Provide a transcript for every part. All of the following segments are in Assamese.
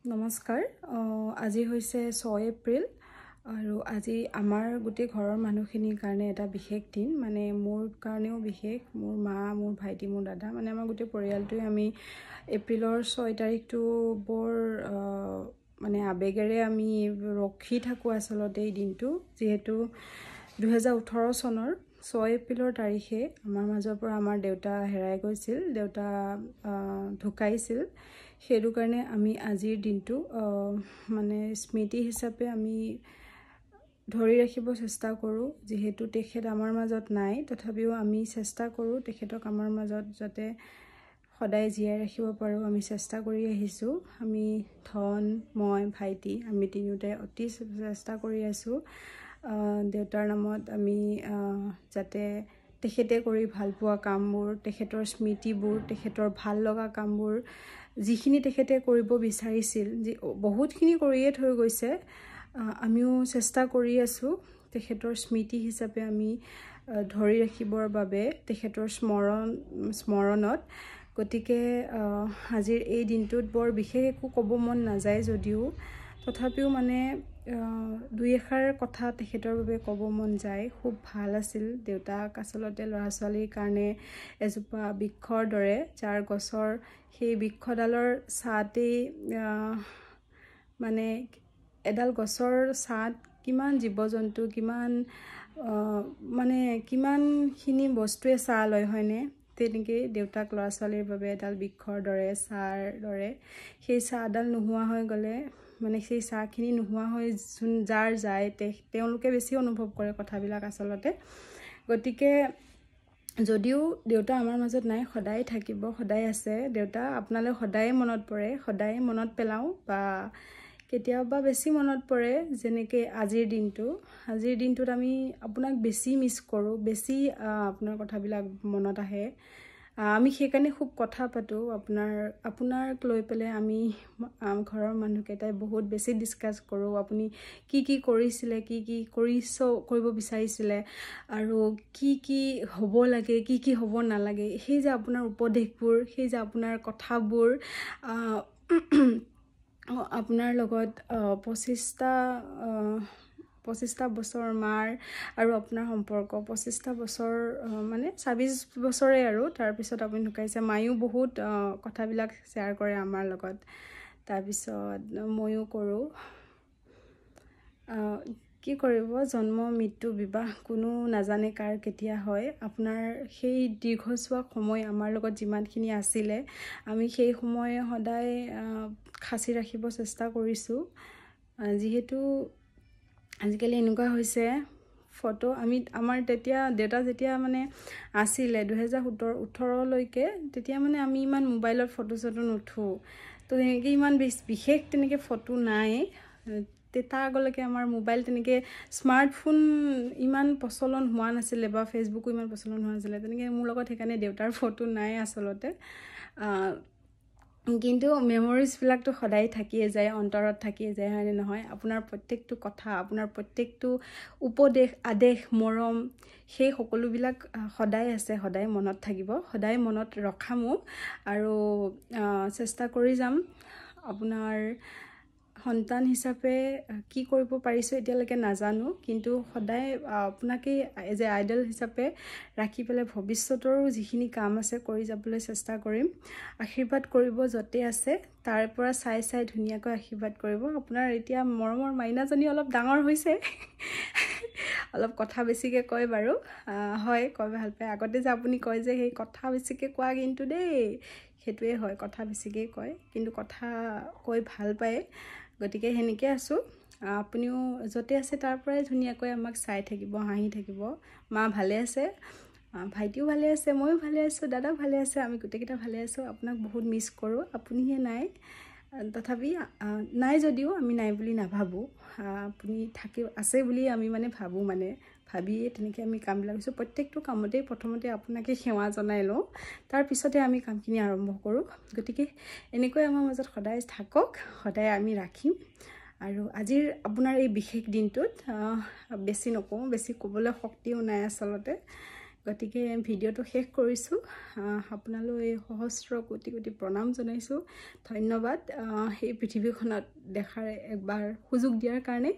নমস্কাৰ আজি হৈছে 6 এপ্ৰিল আৰু আজি আমাৰ গোটেই ঘৰৰ মানুহখিনিৰ কাৰণে এটা বিশেষ দিন মানে মোৰ কাৰণেও বিশেষ মোৰ মা মোৰ ভাইটি মোৰ দাদা মানে আমাৰ গোটেই পৰিয়ালটোৱে আমি এপ্ৰিলৰ 6 তাৰিখটো বৰ মানে আবেগেৰে আমি ৰখি থাকোঁ আচলতে এই দিনটো যিহেতু 2018 চনৰ 6 এপ্ৰিলৰ তাৰিখে আমাৰ মাজৰ পৰা আমাৰ দেউতা হেৰাই গৈছিল দেউতা ঢুকাইছিল সেইটো কাৰণে আমি আজিৰ দিনটো মানে স্মৃতি হিচাপে আমি ধৰি ৰাখিব চেষ্টা কৰোঁ যেহেতু তেখেত আমাৰ মাজত নাই তথাপিও আমি চেষ্টা কৰোঁ তেখেতক আমাৰ মাজত যাতে সদায় জীয়াই ৰাখিব পাৰোঁ আমি চেষ্টা কৰি আহিছোঁ আমি ধন মই ভাইটি আমি তিনিওটাই অতি চেষ্টা কৰি আছোঁ দেউতাৰ নামত আমি যাতে তেখেতে কৰি ভাল পোৱা কামবোৰ তেখেতৰ স্মৃতিবোৰ তেখেতৰ ভাল লগা কামবোৰ যিখিনি তেখেতে কৰিব বিচাৰিছিল যে বহুতখিনি কৰিয়ে থৈ গৈছে আমিও চেষ্টা কৰি আছোঁ তেখেতৰ স্মৃতি হিচাপে আমি ধৰি ৰাখিবৰ বাবে তেখেতৰ স্মৰণত গতিকে আজিৰ এই দিনটোত বৰ বিশেষ একো ক'ব মন নাযায় যদিও তথাপিও মানে দুই এষাৰ কথা তেখেতৰ বাবে ক'ব মন যায় খুব ভাল আছিল দেউতাক আচলতে ল'ৰা ছোৱালীৰ কাৰণে এজোপা বৃক্ষৰ দৰে যাৰ গছৰ সেই বৃক্ষডালৰ ছাঁতেই মানে এডাল গছৰ ছাঁত কিমান জীৱ জন্তু কিমান মানে কিমানখিনি বস্তুৱে ছাঁ লয় হয়নে তেনেকৈ দেউতাক ল'ৰা ছোৱালীৰ বাবে এডাল বৃক্ষৰ দৰে ছাঁৰ দৰে সেই ছাঁডাল নোহোৱা হৈ গ'লে মানে সেই ছাঁখিনি নোহোৱা হৈ যাৰ যায় তেওঁলোকে বেছি অনুভৱ কৰে কথাবিলাক আচলতে গতিকে যদিও দেউতা আমাৰ মাজত নাই সদায় থাকিব সদায় আছে দেউতা আপোনালৈ সদায় মনত পৰে সদায় মনত পেলাওঁ বা কেতিয়াবা বেছি মনত পৰে যেনেকৈ আজিৰ দিনটোত আমি আপোনাক বেছি মিছ কৰোঁ বেছি আপোনাৰ কথাবিলাক মনত আহে আমি সেইকাৰণে খুব কথা পাতোঁ আপোনাক লৈ পেলাই আমি ঘৰৰ মানুহকেইটাই বহুত বেছি ডিছকাছ কৰোঁ আপুনি কি কৰিছিলে কি কৰিব বিচাৰিছিলে আৰু কি হ'ব লাগে কি হ'ব নালাগে সেই যে আপোনাৰ উপদেশবোৰ সেই যে আপোনাৰ কথাবোৰ আপোনাৰ লগত 25টা বছৰ মাৰ আৰু আপোনাৰ সম্পৰ্ক 25টা বছৰ মানে 26 বছৰে আৰু তাৰপিছত আপুনি ঢুকাইছে মায়েও বহুত কথাবিলাক শ্বেয়াৰ কৰে আমাৰ লগত তাৰপিছত ময়ো কৰোঁ কি কৰিব জন্ম মৃত্যু বিবাহ কোনো নাজানে কাৰ কেতিয়া হয় আপোনাৰ সেই দীৰ্ঘছোৱা সময় আমাৰ লগত যিমানখিনি আছিলে আমি সেই সময় সদায় সাঁচি ৰাখিব চেষ্টা কৰিছোঁ যিহেতু আজিকালি এনেকুৱা হৈছে ফটো আমাৰ তেতিয়া দেউতা যেতিয়া মানে আছিলে 2017-18লৈকে তেতিয়া মানে আমি ইমান মোবাইলত ফটো নুঠোঁ তো তেনেকৈ ইমান বিশেষ তেনেকৈ ফটো নাই তাৰ আগলৈকে আমাৰ মোবাইল তেনেকৈ স্মাৰ্টফোন ইমান প্ৰচলন হোৱা নাছিলে বা ফেচবুকো ইমান প্ৰচলন হোৱা নাছিলে তেনেকৈ মোৰ লগত সেইকাৰণে দেউতাৰ ফটো নাই আচলতে কিন্তু মেমৰিজবিলাকতো সদায় থাকিয়ে যায় অন্তৰত থাকিয়ে যায় হয়নে নহয় আপোনাৰ প্ৰত্যেকটো কথা আপোনাৰ প্ৰত্যেকটো উপদেশ আদেশ মৰম সেই সকলোবিলাক সদায় আছে সদায় মনত থাকিব সদায় মনত ৰখামো আৰু চেষ্টা কৰি যাম আপোনাৰ সন্তান হিচাপে কি কৰিব পাৰিছোঁ এতিয়ালৈকে নাজানো কিন্তু সদায় আপোনাকে এজ এ আইডল হিচাপে ৰাখি পেলাই ভৱিষ্যতৰো যিখিনি কাম আছে কৰি যাবলৈ চেষ্টা কৰিম আশীৰ্বাদ কৰিব য'তে আছে তাৰ পৰা চাই ধুনীয়াকৈ আশীৰ্বাদ কৰিব আপোনাৰ এতিয়া মৰমৰ মাইনাজনী অলপ ডাঙৰ হৈছে অলপ কথা বেছিকৈ কয় বাৰু হয় কয় ভাল পায় আগতে যে আপুনি কয় যে সেই কথা বেছিকৈ কোৱা কিন্তু দেই সেইটোৱে হয় কথা বেছিকৈ কয় কিন্তু কথা কৈ ভাল পায় গতিকে সেনেকৈ আছোঁ আপুনিও য'তে আছে তাৰ পৰাই ধুনীয়াকৈ আমাক চাই থাকিব হাঁহি থাকিব মা ভালে আছে ভাইটিও ভালে আছে ময়ো ভালে আছোঁ দাদাও ভালে আছে আমি গোটেইকেইটা ভালে আছোঁ আপোনাক বহুত মিছ কৰোঁ আপুনিহে নাই তথাপি নাই যদিও আমি নাই বুলি নাভাবোঁ আপুনি আছে বুলি আমি মানে ভাবোঁ মানে ভাবিয়ে তেনেকৈ আমি কামবিলাক কৰিছোঁ প্ৰত্যেকটো কামতেই প্ৰথমতে আপোনাকে সেৱা জনাই লওঁ তাৰপিছতে আমি কামখিনি আৰম্ভ কৰোঁ গতিকে এনেকৈ আমাৰ মাজত সদায় থাকক সদায় আমি ৰাখিম আৰু আজিৰ আপোনাৰ এই বিশেষ দিনটোত বেছি নকওঁ বেছি ক'বলৈ শক্তিও নাই আচলতে গতিকে ভিডিঅ'টো শেষ কৰিছোঁ আপোনালৈ সহস্ৰ কোটি কোটি প্ৰণাম জনাইছোঁ ধন্যবাদ এই পৃথিৱীখনত দেখাৰ একবাৰ সুযোগ দিয়াৰ কাৰণে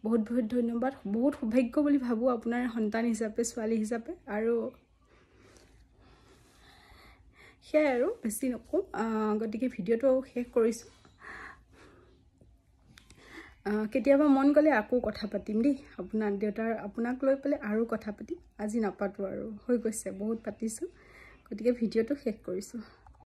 বহুত বহুত ধন্যবাদ বহুত সৌভাগ্য বুলি ভাবোঁ আপোনাৰ সন্তান হিচাপে ছোৱালী হিচাপে আৰু সেয়াই আৰু বেছি নকওঁ গতিকে ভিডিঅ'টো শেষ কৰিছোঁ কেতিয়াবা মন গ'লে আকৌ কথা পাতিম দেই আপোনাৰ দেউতাৰ আপোনাক লৈ পেলাই আৰু কথা পাতিম আজি নাপাতো আৰু হৈ গৈছে বহুত পাতিছোঁ গতিকে ভিডিঅ'টো শেষ কৰিছোঁ